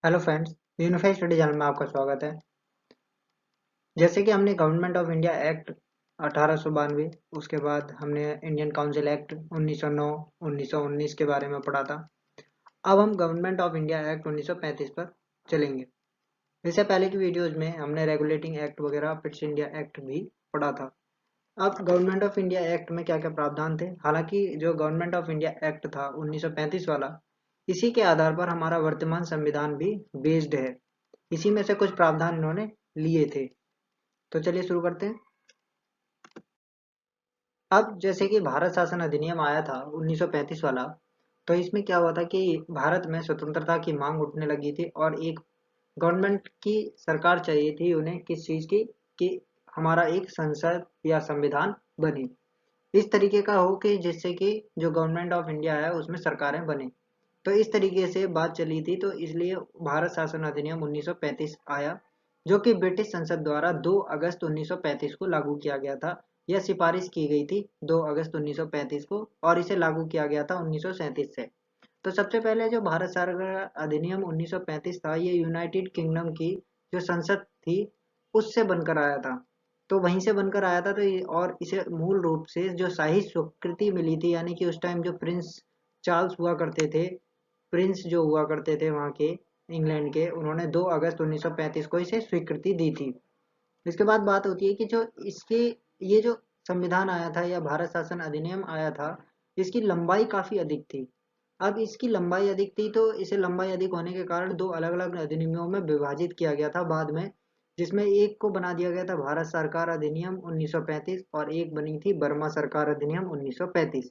Hello friends, unified study channel में आपका स्वागत है। जैसे कि हमने गवर्नमेंट ऑफ इंडिया एक्ट 1892, उसके बाद हमने इंडियन काउंसिल एक्ट 1909 1919 के बारे में पढ़ा था। अब हम गवर्नमेंट ऑफ इंडिया एक्ट 1935 पर चलेंगे। इससे पहले की वीडियोज में हमने रेगुलेटिंग एक्ट वगैरह फिट्स इंडिया एक्ट भी पढ़ा था। अब गवर्नमेंट ऑफ इंडिया एक्ट में क्या क्या प्रावधान थे। हालांकि जो गवर्नमेंट ऑफ इंडिया एक्ट था 1935 वाला, इसी के आधार पर हमारा वर्तमान संविधान भी बेस्ड है। इसी में से कुछ प्रावधान इन्होंने लिए थे। तो चलिए शुरू करते हैं। अब जैसे कि भारत शासन अधिनियम आया था 1935 वाला, तो इसमें क्या हुआ था कि भारत में स्वतंत्रता की मांग उठने लगी थी और एक गवर्नमेंट की सरकार चाहिए थी उन्हें किस चीज की, कि हमारा एक संसद या संविधान बने इस तरीके का हो कि जिससे कि जो गवर्नमेंट ऑफ इंडिया है उसमें सरकारें बने। तो इस तरीके से बात चली थी, तो इसलिए भारत शासन अधिनियम 1935 आया, जो कि ब्रिटिश संसद द्वारा 2 अगस्त 1935 को लागू किया गया था। यह सिफारिश की गई थी 2 अगस्त 1935 को और इसे लागू किया गया था 1937 से। तो सबसे पहले जो भारत सरकार अधिनियम 1935 था, ये यूनाइटेड किंगडम की जो संसद थी उससे बनकर आया था। तो वहीं से बनकर आया था। तो और इसे मूल रूप से जो शाही स्वीकृति मिली थी, यानी कि उस टाइम जो प्रिंस चार्ल्स हुआ करते थे, प्रिंस जो हुआ करते थे वहाँ के इंग्लैंड के, उन्होंने 2 अगस्त 1935 को इसे स्वीकृति दी थी। इसके बाद बात होती है कि जो इसके ये जो संविधान आया था या भारत शासन अधिनियम आया था, इसकी लंबाई काफी अधिक थी। अब इसकी लंबाई अधिक थी, तो इसे लंबाई अधिक होने के कारण दो अलग अलग अधिनियमों में विभाजित किया गया था बाद में, जिसमें एक को बना दिया गया था भारत सरकार अधिनियम 1935 और एक बनी थी बर्मा सरकार अधिनियम 1935।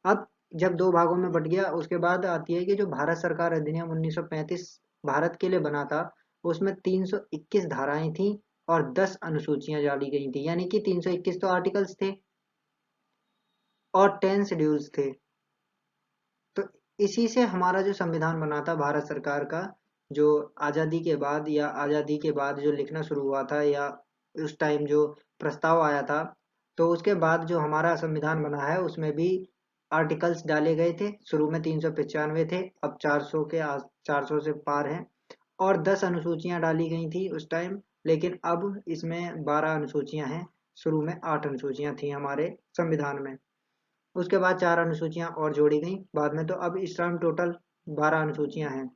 अब जब दो भागों में बट गया, उसके बाद आती है कि जो भारत सरकार अधिनियम 1935 भारत के लिए बना था, उसमें 321 धाराएं थी और 10 अनुसूचियां डाली गई थी। यानी कि 321 तो आर्टिकल्स थे और 10 शेड्यूल्स थे। तो इसी से हमारा जो संविधान बना था भारत सरकार का, जो आज़ादी के बाद या आज़ादी के बाद जो लिखना शुरू हुआ था या उस टाइम जो प्रस्ताव आया था, तो उसके बाद जो हमारा संविधान बना है उसमें भी आर्टिकल्स डाले गए थे। शुरू में 395 थे, अब 400 के 400 से पार हैं और 10 अनुसूचियां डाली गई थी उस टाइम। लेकिन अब इसमें 12 अनुसूचियां हैं। शुरू में 8 अनुसूचियां थी हमारे संविधान में। उसके बाद 4 अनुसूचियां और जोड़ी गई बाद में, तो अब इस टाइम टोटल 12 अनुसूचियां हैं।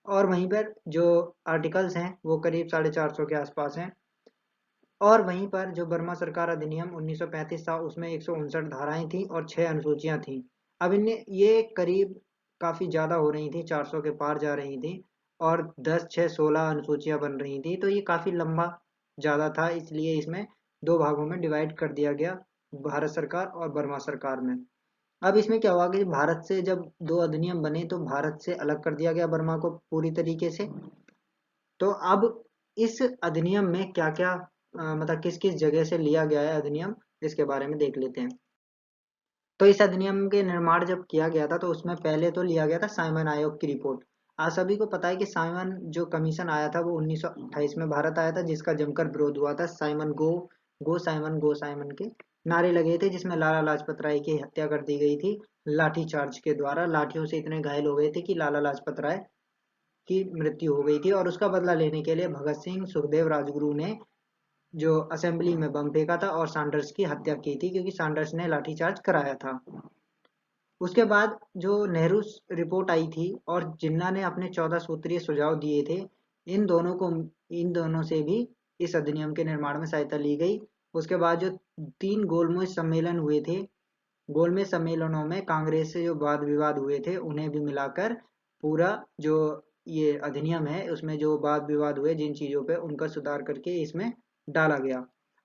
और वहीं पर जो आर्टिकल्स हैं वो करीब 450 के आसपास हैं। और वहीं पर जो बर्मा सरकार अधिनियम 1935 था, उसमें 159 धाराएं थी और 6 अनुसूचियां थी। अब इनने ये करीब काफी ज्यादा हो रही थी, 400 के पार जा रही थी और 10 6 16 अनुसूचियां बन रही थी। तो ये काफी लंबा ज्यादा था, इसलिए इसमें दो भागों में डिवाइड कर दिया गया, भारत सरकार और बर्मा सरकार में। अब इसमें क्या हुआ कि भारत से जब दो अधिनियम बने तो भारत से अलग कर दिया गया बर्मा को पूरी तरीके से। तो अब इस अधिनियम में क्या क्या मतलब किस किस जगह से लिया गया है अधिनियम, इसके बारे में देख लेते हैं। तो इस अधिनियम के निर्माण जब किया गया था, तो उसमें पहले तो लिया गया था साइमन आयोग की रिपोर्ट। आज सभी को पता है कि साइमन जो कमीशन आया था वो 1928 में भारत आया था, जिसका जमकर विरोध हुआ था। साइमन गो साइमन के नारे लगे थे, जिसमें लाला लाजपत राय की हत्या कर दी गई थी लाठी चार्ज के द्वारा। लाठियों से इतने घायल हो गए थे कि लाला लाजपत राय की मृत्यु हो गई थी और उसका बदला लेने के लिए भगत सिंह सुखदेव राजगुरु ने जो असेंबली में बम फेंका था और सैंडर्स की हत्या की थी, क्योंकि सैंडर्स ने लाठीचार्ज कराया था। उसके बाद जो नेहरू रिपोर्ट आई थी और जिन्ना ने अपने 14 सूत्रीय सुझाव दिए थे, इन दोनों को इन दोनों से भी इस अधिनियम के निर्माण में सहायता ली गई। उसके बाद जो 3 गोलमेज सम्मेलन हुए थे, गोलमेज सम्मेलनों में कांग्रेस से जो वाद विवाद हुए थे उन्हें भी मिलाकर पूरा जो ये अधिनियम है उसमें जो वाद विवाद हुए जिन चीजों पे, उनका सुधार करके इसमें डाला गया।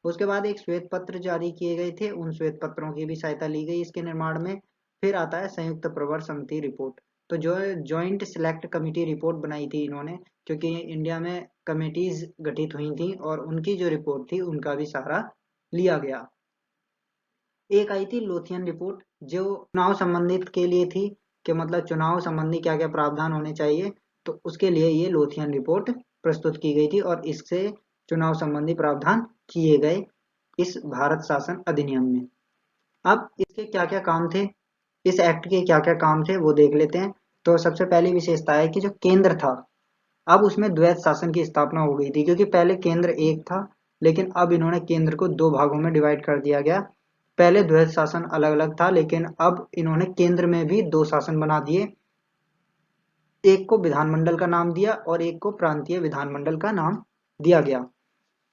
उसके बाद एक श्वेत पत्र जारी किए गए थे, उन श्वेत पत्रों की भी सहायता ली गई इसके निर्माण में। फिर आता है संयुक्त प्रवर समिति रिपोर्ट। तो जो जॉइंट सिलेक्ट कमेटी रिपोर्ट बनाई थी इन्होंने, क्योंकि इंडिया में कमेटीज गठित हुई थी और उनकी जो रिपोर्ट थी उनका भी सहारा लिया गया। एक आई थी लोथियन रिपोर्ट, जो चुनाव संबंधित के लिए थी, कि मतलब चुनाव संबंधी क्या क्या प्रावधान होने चाहिए। तो उसके लिए ये लोथियन रिपोर्ट प्रस्तुत की गई थी और इससे चुनाव संबंधी प्रावधान किए गए इस भारत शासन अधिनियम में। अब इसके क्या क्या काम थे, इस एक्ट के क्या क्या काम थे वो देख लेते हैं। तो सबसे पहली विशेषता है कि जो केंद्र था, अब उसमें द्वैत शासन की स्थापना हो गई थी, क्योंकि पहले केंद्र एक था, लेकिन अब इन्होंने केंद्र को दो भागों में डिवाइड कर दिया गया। पहले द्वैत शासन अलग अलग था, लेकिन अब इन्होंने केंद्र में भी दो शासन बना दिए। एक को विधानमंडल का नाम दिया और एक को प्रांतीय विधानमंडल का नाम दिया गया।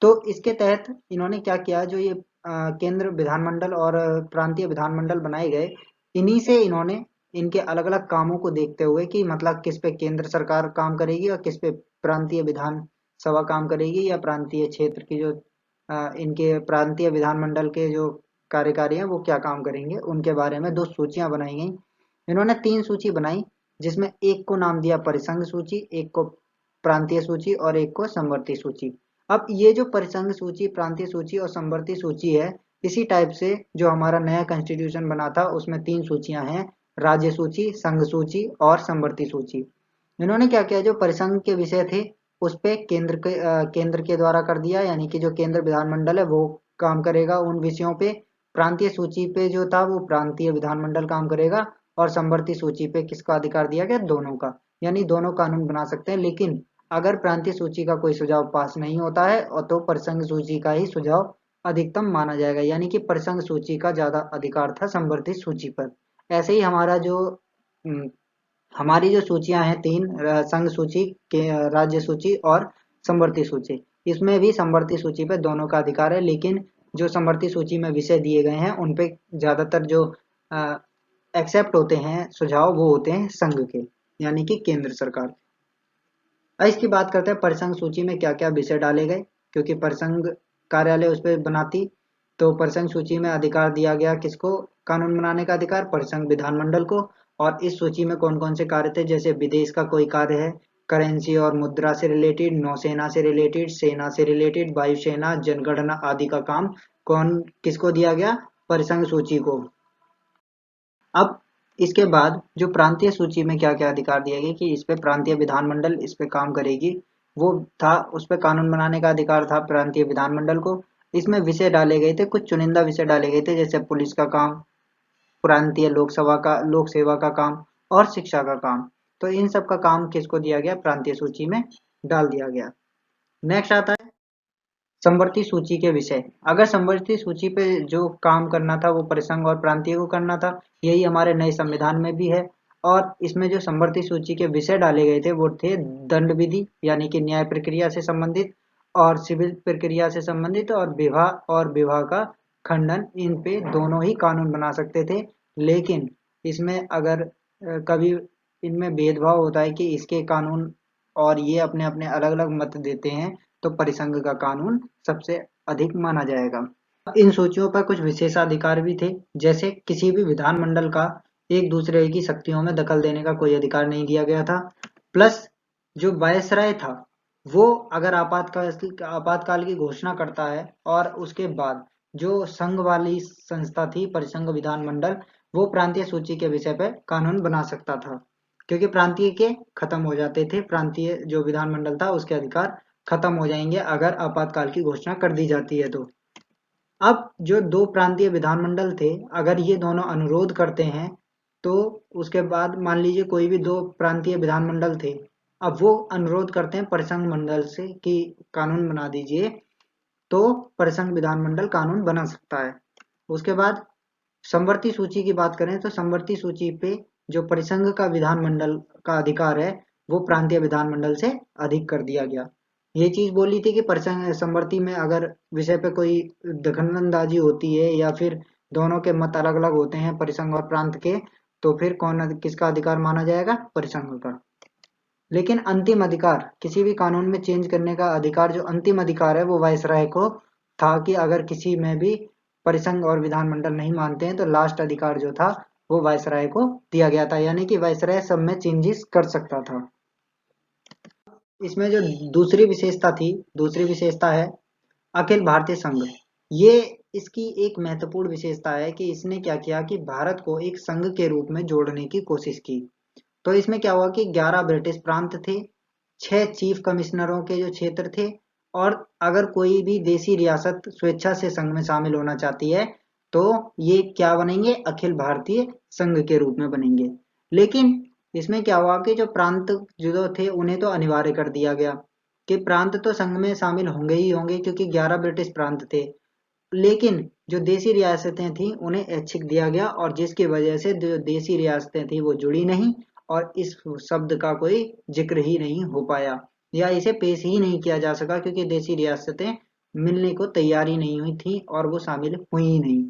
तो इसके तहत इन्होंने क्या किया, जो ये केंद्र विधानमंडल और प्रांतीय विधानमंडल बनाए गए, इन्हीं से इन्होंने इनके अलग अलग कामों को देखते हुए कि मतलब किस पे केंद्र सरकार काम करेगी और किस पे प्रांतीय विधान सभा काम करेगी, या प्रांतीय क्षेत्र की जो इनके प्रांतीय विधानमंडल के जो कार्यकारी हैं वो क्या काम करेंगे, उनके बारे में दो सूचियां बनाई गई। इन्होंने तीन सूची बनाई, जिसमें एक को नाम दिया परिसंघ सूची, एक को प्रांतीय सूची और एक को समवर्ती सूची। अब ये जो परिसंघ सूची, प्रांतीय सूची और समवर्ती सूची है, इसी टाइप से जो हमारा नया कॉन्स्टिट्यूशन बना था उसमें तीन सूचियां हैं, राज्य सूची, संघ सूची और समवर्ती सूची। इन्होंने क्या किया, जो परिसंघ के विषय थे उस पे केंद्र के द्वारा कर दिया, यानी कि जो केंद्र विधानमंडल है वो काम करेगा उन विषयों पे। प्रांतीय सूची पे जो था वो प्रांतीय विधानमंडल काम करेगा, और समवर्ती सूची पे किसका अधिकार दिया गया, दोनों का, यानी दोनों कानून बना सकते हैं। लेकिन अगर प्रांतीय सूची का कोई सुझाव पास नहीं होता है और तो परिसंघ सूची का ही सुझाव अधिकतम माना जाएगा, यानी कि परिसंघ सूची का ज्यादा अधिकार था समवर्ती सूची पर। ऐसे ही हमारा जो हमारी जो सूचियां हैं तीन, संघ सूची के, राज्य सूची और समवर्ती सूची, इसमें भी समवर्ती सूची पे दोनों का अधिकार है, लेकिन जो समवर्ती सूची में विषय दिए गए हैं उन पे ज्यादातर जो एक्सेप्ट होते हैं सुझाव वो होते हैं संघ के, यानी कि केंद्र सरकार। अब इसकी बात करते हैं परिसंघ सूची में क्या क्या विषय डाले गए, क्योंकि परिसंघ कार्यालय उस पर बनाती। तो परिसंघ सूची में अधिकार दिया गया किसको, कानून बनाने का अधिकार परिसंघ विधानमंडल को। और इस सूची में कौन कौन से कार्य थे, जैसे विदेश का कोई कार्य है, करेंसी और मुद्रा से रिलेटेड, नौसेना से रिलेटेड, सेना से रिलेटेड, वायुसेना, जनगणना आदि का काम कौन किसको दिया गया, परिसंघ सूची को। अब इसके बाद जो प्रांतीय सूची में क्या क्या अधिकार दिए गए कि इस पे प्रांतीय विधानमंडल इस पे काम करेगी, वो था, उस पे कानून बनाने का अधिकार था प्रांतीय विधानमंडल को। इसमें विषय डाले गए थे, कुछ चुनिंदा विषय डाले गए थे, जैसे पुलिस का काम, प्रांतीय लोक सेवा का काम और शिक्षा का काम। तो इन सब का काम किसको दिया गया, प्रांतीय सूची में डाल दिया गया। नेक्स्ट आता है समवर्ती सूची के विषय। अगर समवर्ती सूची पे जो काम करना था वो परिसंघ और प्रांतीय को करना था, यही हमारे नए संविधान में भी है। और इसमें जो समवर्ती सूची के विषय डाले गए थे वो थे दंड विधि, यानी कि न्याय प्रक्रिया से संबंधित, और सिविल प्रक्रिया से संबंधित, और विवाह का खंडन। इन पे दोनों ही कानून बना सकते थे। लेकिन इसमें अगर कभी इनमें भेदभाव होता है कि इसके कानून और ये अपने अपने अलग अलग मत देते हैं, तो परिसंघ का कानून सबसे अधिक माना जाएगा। इन सूचियों पर कुछ विशेषाधिकार भी थे, जैसे किसी भी विधानमंडल का एक दूसरे की शक्तियों में दखल देने का कोई अधिकार नहीं दिया गया था। प्लस जो वायसराय था वो अगर आपातकाल की घोषणा करता है, और उसके बाद जो संघ वाली संस्था थी परिसंघ विधानमंडल, वो प्रांतीय सूची के विषय पर कानून बना सकता था, क्योंकि प्रांतीय के खत्म हो जाते थे, प्रांतीय जो विधानमंडल था उसके अधिकार खत्म हो जाएंगे अगर आपातकाल की घोषणा कर दी जाती है तो। अब जो दो प्रांतीय विधानमंडल थे, अगर ये दोनों अनुरोध करते हैं, तो उसके बाद मान लीजिए कोई भी दो प्रांतीय विधानमंडल थे, अब वो अनुरोध करते हैं परिसंघ मंडल से कि कानून बना दीजिए, तो परिसंघ विधानमंडल कानून बना सकता है। उसके बाद समवर्ती सूची की बात करें तो समवर्ती सूची पे जो परिसंघ का विधानमंडल का अधिकार है वो प्रांतीय विधानमंडल से अधिक कर दिया गया। ये चीज बोली थी कि परिसंघ समवर्ती में अगर विषय पे कोई दखलंदाजी होती है या फिर दोनों के मत अलग अलग होते हैं परिसंघ और प्रांत के, तो फिर किसका अधिकार माना जाएगा, परिसंघ का। लेकिन अंतिम अधिकार, किसी भी कानून में चेंज करने का अधिकार, जो अंतिम अधिकार है वो वायसराय को था, कि अगर किसी में भी परिसंघ और विधानमंडल नहीं मानते हैं तो लास्ट अधिकार जो था वो वायसराय को दिया गया था, यानी कि वायसराय सब में चेंजेस कर सकता था। इसमें जो दूसरी विशेषता है अखिल भारतीय संघ। ये इसकी एक महत्वपूर्ण विशेषता है कि इसने क्या किया कि भारत को एक संघ के रूप में जोड़ने की कोशिश की। तो इसमें क्या हुआ कि 11 ब्रिटिश प्रांत थे, 6 चीफ कमिश्नरों के जो क्षेत्र थे, और अगर कोई भी देसी रियासत स्वेच्छा से संघ में शामिल होना चाहती है तो ये क्या बनेंगे, अखिल भारतीय संघ के रूप में बनेंगे। लेकिन इसमें क्या हुआ कि जो प्रांत जो थे उन्हें तो अनिवार्य कर दिया गया कि प्रांत तो संघ में शामिल होंगे ही होंगे, क्योंकि 11 ब्रिटिश प्रांत थे। लेकिन जो देसी रियासतें थीं उन्हें ऐच्छिक दिया गया, और जिसकी वजह से जो देसी रियासतें थीं वो जुड़ी नहीं, और इस शब्द का कोई जिक्र ही नहीं हो पाया, या इसे पेश ही नहीं किया जा सका, क्योंकि देसी रियासतें मिलने को तैयार ही नहीं हुई थी और वो शामिल हुई ही नहीं,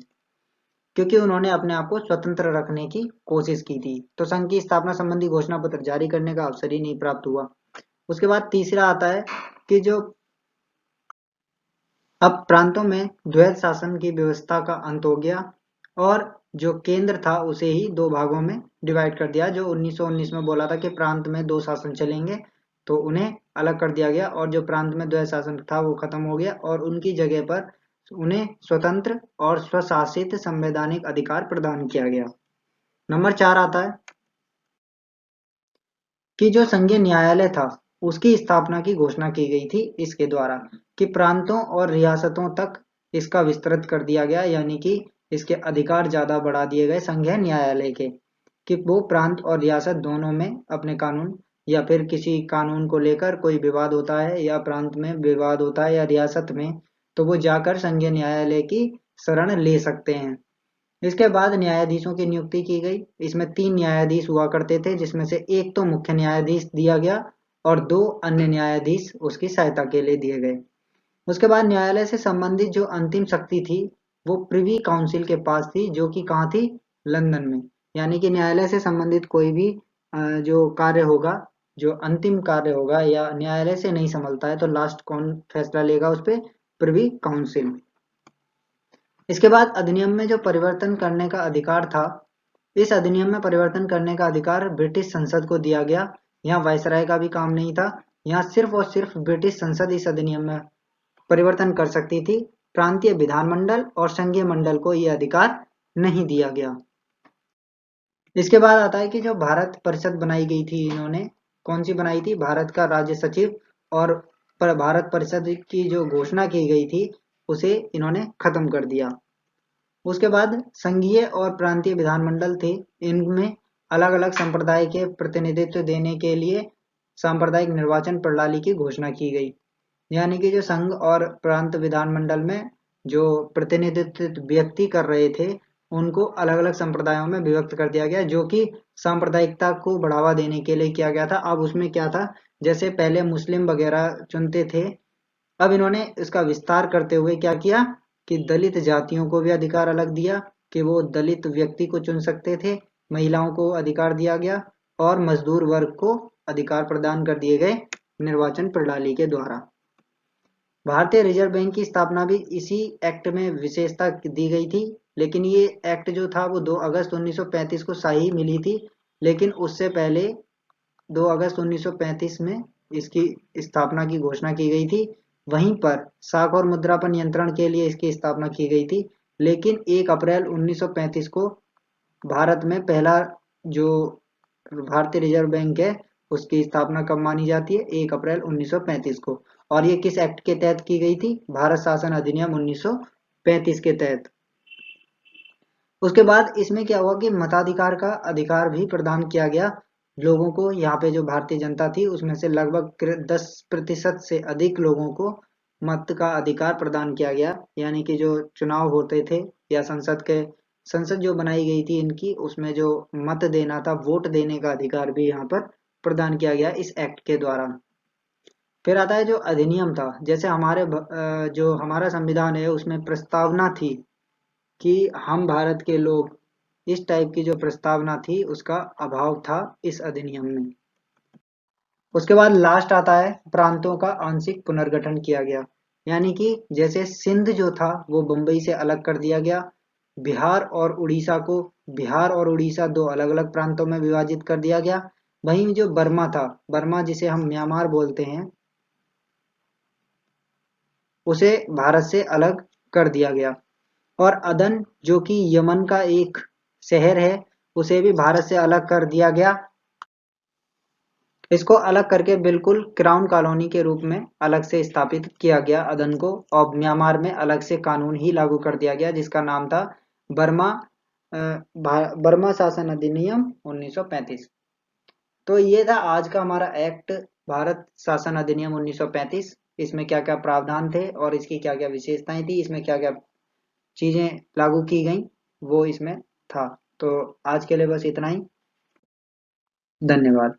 क्योंकि उन्होंने अपने आप को स्वतंत्र रखने की कोशिश की थी। तो संघ की स्थापना संबंधी घोषणा पत्र जारी करने का अवसर ही नहीं प्राप्त हुआ। उसके बाद तीसरा आता है कि जो अब प्रांतों में द्वैध शासन की व्यवस्था का अंत हो गया, और जो केंद्र था उसे ही दो भागों में डिवाइड कर दिया। जो 1919 में बोला था कि प्रांत में दो शासन चलेंगे, तो उन्हें अलग कर दिया गया, और जो प्रांत में द्वैध शासन था वो खत्म हो गया, और उनकी जगह पर उन्हें स्वतंत्र और स्वशासित संवैधानिक अधिकार प्रदान किया गया। नंबर 4 आता है कि जो संघीय न्यायालय था उसकी स्थापना की घोषणा की गई थी इसके द्वारा, कि प्रांतों और रियासतों तक इसका विस्तृत कर दिया गया, यानी कि इसके अधिकार ज्यादा बढ़ा दिए गए संघीय न्यायालय के, कि वो प्रांत और रियासत दोनों में अपने कानून, या फिर किसी कानून को लेकर कोई विवाद होता है, या प्रांत में विवाद होता है या रियासत में, तो वो जाकर संघीय न्यायालय की शरण ले सकते हैं। इसके बाद न्यायाधीशों की नियुक्ति की गई। इसमें 3 न्यायाधीश हुआ करते थे, जिसमें से एक तो मुख्य न्यायाधीश दिया गया और 2 अन्य न्यायाधीश उसकी सहायता के लिए दिए गए। उसके बाद न्यायालय से संबंधित जो अंतिम शक्ति थी वो प्रिवी काउंसिल के पास थी, जो कि कहाँ थी? लंदन में। यानी कि न्यायालय से संबंधित कोई भी जो कार्य होगा, जो अंतिम कार्य होगा या न्यायालय से नहीं संभलता है, तो लास्ट कौन फैसला लेगा उस पर? Privy council. इसके बाद अधिनियम में जो परिवर्तन करने का अधिकार था, इस अधिनियम में परिवर्तन करने का अधिकार ब्रिटिश संसद को दिया गया। यहाँ वायसराय का भी काम नहीं था। यहाँ सिर्फ और सिर्फ ब्रिटिश संसद इस अधिनियम में परिवर्तन कर सकती थी। प्रांतीय विधानमंडल और संघीय मंडल को यह अधिकार नहीं दिया गया। इसके बाद आता है कि जो भारत परिषद बनाई गई थी, इन्होंने कौन सी बनाई थी? भारत का राज्य सचिव, और भारत परिषद की जो घोषणा की गई थी उसे इन्होंने खत्म कर दिया। उसके बाद संघीय और प्रांतीय विधानमंडल थे, इनमें अलग अलग संप्रदाय के प्रतिनिधित्व देने के लिए सांप्रदायिक निर्वाचन प्रणाली की घोषणा की गई। यानी कि जो संघ और प्रांत विधानमंडल में जो प्रतिनिधित्व व्यक्ति कर रहे थे उनको अलग अलग संप्रदायों में विभक्त कर दिया गया, जो कि सांप्रदायिकता को बढ़ावा देने के लिए किया गया था। अब उसमें क्या था, जैसे पहले मुस्लिम वगैरह चुनते थे, अब इन्होंने इसका विस्तार करते हुए क्या किया कि दलित जातियों को भी अधिकार अलग दिया, कि वो दलित व्यक्ति को चुन सकते थे, महिलाओं को अधिकार दिया गया, और मजदूर वर्ग को अधिकार प्रदान कर दिए गए निर्वाचन प्रणाली के द्वारा। भारतीय रिजर्व बैंक की स्थापना भी इसी एक्ट में विशेषता दी गई थी, लेकिन ये एक्ट जो था वो 2 अगस्त 1935 को शाही मिली थी, लेकिन उससे पहले 2 अगस्त 1935 में इसकी स्थापना की घोषणा की गई थी। वहीं पर साख और मुद्रा पर नियंत्रण के लिए इसकी स्थापना की गई थी, लेकिन 1 अप्रैल 1935 को भारत में पहला जो भारतीय रिजर्व बैंक है उसकी स्थापना कब मानी जाती है? 1 अप्रैल 1935 को। और ये किस एक्ट के तहत की गई थी? भारत शासन अधिनियम 1935 के तहत। उसके बाद इसमें क्या हुआ कि मताधिकार का अधिकार भी प्रदान किया गया लोगों को। यहाँ पे जो भारतीय जनता थी उसमें से लगभग 10% से अधिक लोगों को मत का अधिकार प्रदान किया गया। यानी कि जो चुनाव होते थे या संसद जो बनाई गई थी इनकी, उसमें जो मत देना था, वोट देने का अधिकार भी यहाँ पर प्रदान किया गया इस एक्ट के द्वारा। फिर आता है जो अधिनियम था, जैसे जो हमारा संविधान है उसमें प्रस्तावना थी कि हम भारत के लोग, इस टाइप की जो प्रस्तावना थी उसका अभाव था इस अधिनियम में। उसके बाद लास्ट आता है प्रांतों का आंशिक पुनर्गठन किया गया। यानी कि जैसे सिंध जो था वो बंबई से अलग कर दिया गया, बिहार और उड़ीसा दो अलग अलग प्रांतों में विभाजित कर दिया गया। वहीं जो बर्मा था, बर्मा जिसे हम म्यांमार बोलते हैं, उसे भारत से अलग कर दिया गया। और अदन जो कि यमन का एक शहर है, उसे भी भारत से अलग कर दिया गया। इसको अलग करके बिल्कुल क्राउन कॉलोनी के रूप में अलग से स्थापित किया गया अदन को, और म्यांमार में अलग से कानून ही लागू कर दिया गया जिसका नाम था बर्मा शासन अधिनियम 1935। तो ये था आज का हमारा एक्ट, भारत शासन अधिनियम 1935। इसमें क्या क्या प्रावधान थे और इसकी क्या क्या विशेषताएं थी, इसमें क्या क्या चीजें लागू की गई, वो इसमें था। तो आज के लिए बस इतना ही। धन्यवाद।